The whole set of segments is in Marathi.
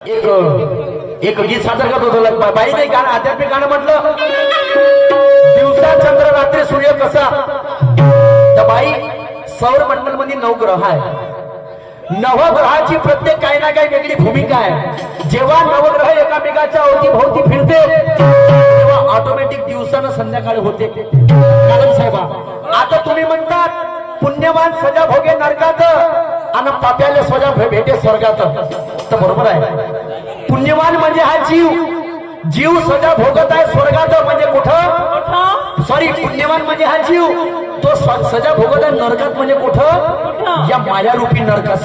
एक गीत सादर करत होतो बाई नाही गाणं आध्यात्मिक गाणं म्हटलं दिवसा चंद्र रात्री सूर्य कसा तर बाई सौर मंडल मध्ये 9 ग्रह आहे नवग्रहाची प्रत्येक काही ना काही वेगळी भूमिका आहे जेव्हा नवग्रह एकामेकाच्या अवतीभोवती फिरते तेव्हा ऑटोमॅटिक दिवसानं संध्याकाळी होते मॅडम साहेबा आता तुम्ही म्हणतात पुण्यवान सजा भोगे नरकात आणि पाप्याला सजा भेटे स्वर्गात तर बरोबर आहे पुण्यवान म्हणजे हा जीव सजा भोगत आहे स्वर्गात म्हणजे कुठं सॉरी पुण्यवान म्हणजे हा जीव तो सजा भोगत आहे नरकात म्हणजे कुठं या मायारूपी नरकात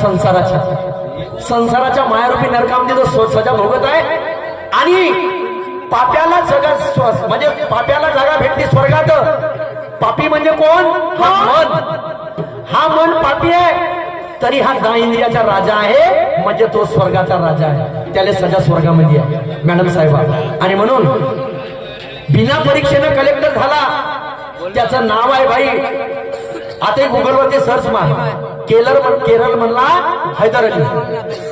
संसाराच्या मायारूपी नरकामध्ये तो सजा भोगत आहे आणि पाप्याला जगा म्हणजे पाप्याला जागा भेटली स्वर्गात पापी म्हणजे कोण हा मन पापी आहे तरी हा 10 इंद्रियाचा राजा आहे म्हणजे तो स्वर्गाचा राजा आहे त्याला सजा स्वर्गामध्ये आहे मॅडम साहेबा आणि म्हणून बिना परीक्षेनं कलेक्टर झाला त्याचं नाव आहे भाई आता गुगलवरती सर्च मार केरळ म्हणला हैदर अली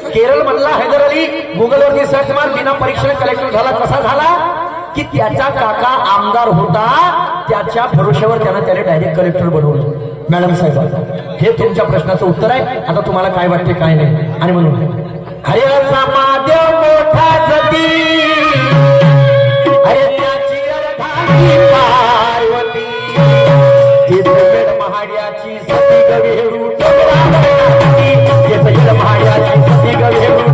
केरळ म्हणला हैदर अली गुगलवरती सर्च मार बिना परीक्षेनं कलेक्टर झाला कसा झाला की त्याचा काका आमदार होता त्याच्या भरोश्यावर त्याने डायरेक्ट कलेक्टर बनवलं मॅडम साहेब हे तुमच्या प्रश्नाचं उत्तर आहे आता तुम्हाला काय वाटते काय नाही आणि म्हणून हरे समादेव मोठा जती हरे त्याची अर्धांगी पार्वती महाड्याची सती गवेरू महाड्याची सती गवेरू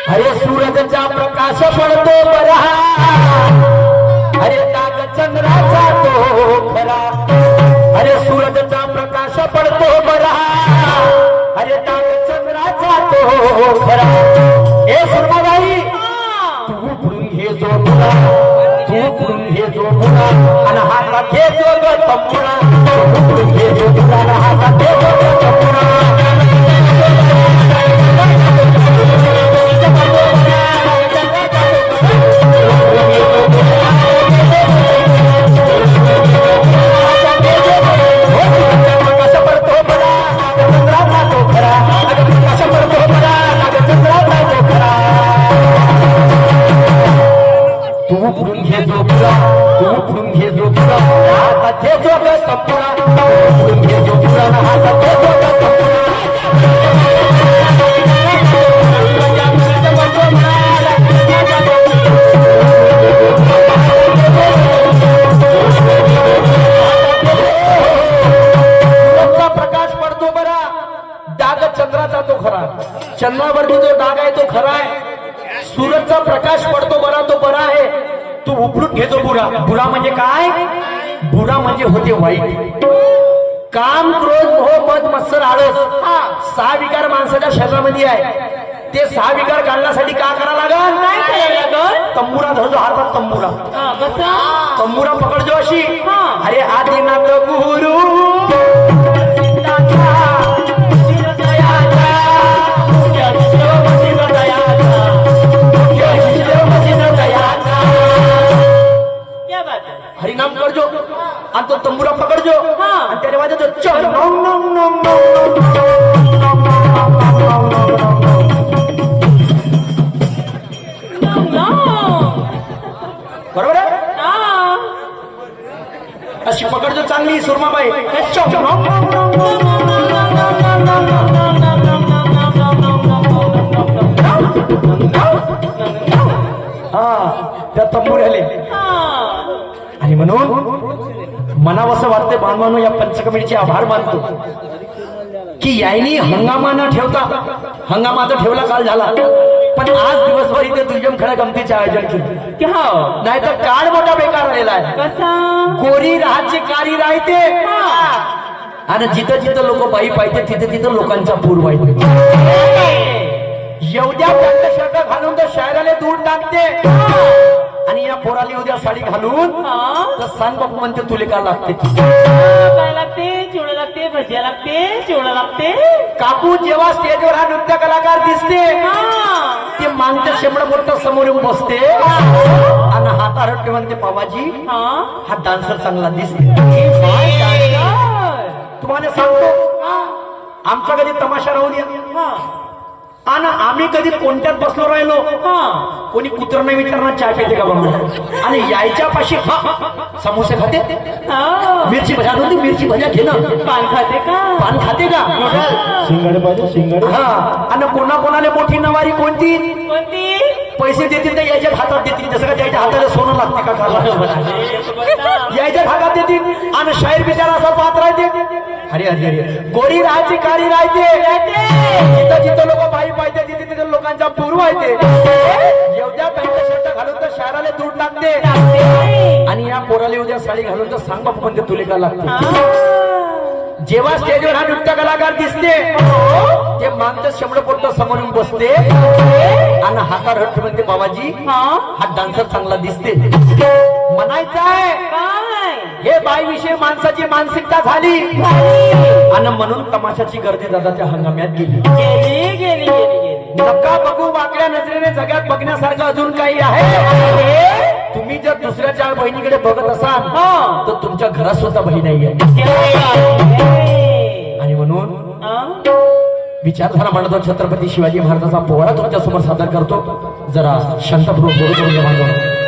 हरे सूरजचा प्रकाश पडतो बरा हरे ताग चंद्राचा तो खरा हरे सूरजचा प्रकाश पडतो बरा हरे ताग चंद्राचा तो खरा हे सुरमाबाई तू पुरून घे जो मुला तू पुरून घे जो मुला आणि हाता घे जो तंबुरा तू पुरून घे जो मुला आणि हाता घे जो तंबुरा चंद्रावरती जो डाग आहे तो खरा आहे सूरजचा प्रकाश पडतो बरा तो बरा आहे तू उपडून घेतो बुरा म्हणजे काय बुरा म्हणजे होते वाईट काम क्रोध मोह मद मत्सर आळस 6 विकार माणसाच्या शरीरामध्ये आहे ते 6 विकार काढण्यासाठी काय करावं लागल काय करावं लागल तंबुरा धरतो हातात तंबुरा पकडजो अशी अरे आदिनाथ गुरु हरिनाम करजो आणि तो तंबुरा पकडजो आणि त्याने वाजतो चल बरोबर आहे अशी पकडजो चांगली सुरमाबाई त्या तंबुऱ्याले आणि म्हणून मनावसं वाटते बांधवानो या पंचकमिटीचे आभार मानतो की यायनी हंगामानं ठेवता हंगामाचा ठेवला काल झाला पण आज दिवसभर इथे दुर्गम खड्या गमतीचे आयोजन केले नाही तर काळ मोठा बेकार आलेला आहे गोरी राहाची कारी राहते आणि जिथं जिथं लोक बाई पाहिजे तिथे तिथं लोकांचा पूर वाहते एवढ्या पॅन्ट शर्ट घालून तर शहराला दूर टाकते आणि या पोराली उद्या साडी घालून तर सांग बापू म्हणते तुले का लागते काय लागते भज्या लागते चिवडा लागते काकू जेव्हा स्टेजवर हा नृत्य कलाकार दिसते ते मागचं शेंबड मोठं समोर येऊन बसते आणि हातावर म्हणते बाबाजी हा डान्सर चांगला दिसते. तुम्हाला सांगतो आमचा कधी तमाशा राहू द्या आणि आम्ही कधी कोणत्यात बसलो राहिलो कोणी कुत्र नाही विचारणार चहा पिते का बाबा आणि यायच्या पाशी समोसे खाते मिरची भजा होती मिरची भजा घे ना पान खाते का पान खाते का शिंगाडे पाहिजे शिंगाडे. हा आणि कोणाकोणाला मोठी नवारी कोणती कोणती पैसे देतील तर यायच्या हातात देतील जसं का त्याच्या हाताला सोनं लागते का यायच्या हातात देतील आणि शाहीर बिचारा असा पाहत राहते अरे अरे अरे गोरी राहायची काळी राहते जिथं जिथं लोक बाई पाहिजे तिथे तिथे लोकांचा पूर्व आहे एवढ्या पॅन्ट शर्ट घालून तर शहराला दूर टाकते आणि या पोराला उद्या साडी घालून तर सांग बापू म्हणते तुले का लागते. जेव्हा स्टेजवर हा नृत्य कलाकार दिसते ते मागचं शेंबड पोट समोर येऊन बसते आणि हातात हट्ट म्हणते बाबाजी हा डान्सर चांगला दिसते. म्हणायचं आहे हे बाईविषयी माणसाची मानसिकता झाली आणि म्हणून तमाशाची गर्दी दादाच्या हंगाम्यात गेली गेली गेली गेली नका बघू वाकड्या नजरेने जगात बघण्यासारखं अजून काही आहे. तुम्ही जर दुसऱ्याच्या बहिणीकडे बघत असाल तर तुमच्या घरात सुद्धा बहीण नाहीये आणि म्हणून विचारधारा म्हणतो छत्रपती शिवाजी महाराजांचा पोवाडा तुमच्या समोर सादर करतो. जरा शांतपूर्वक बोलू करून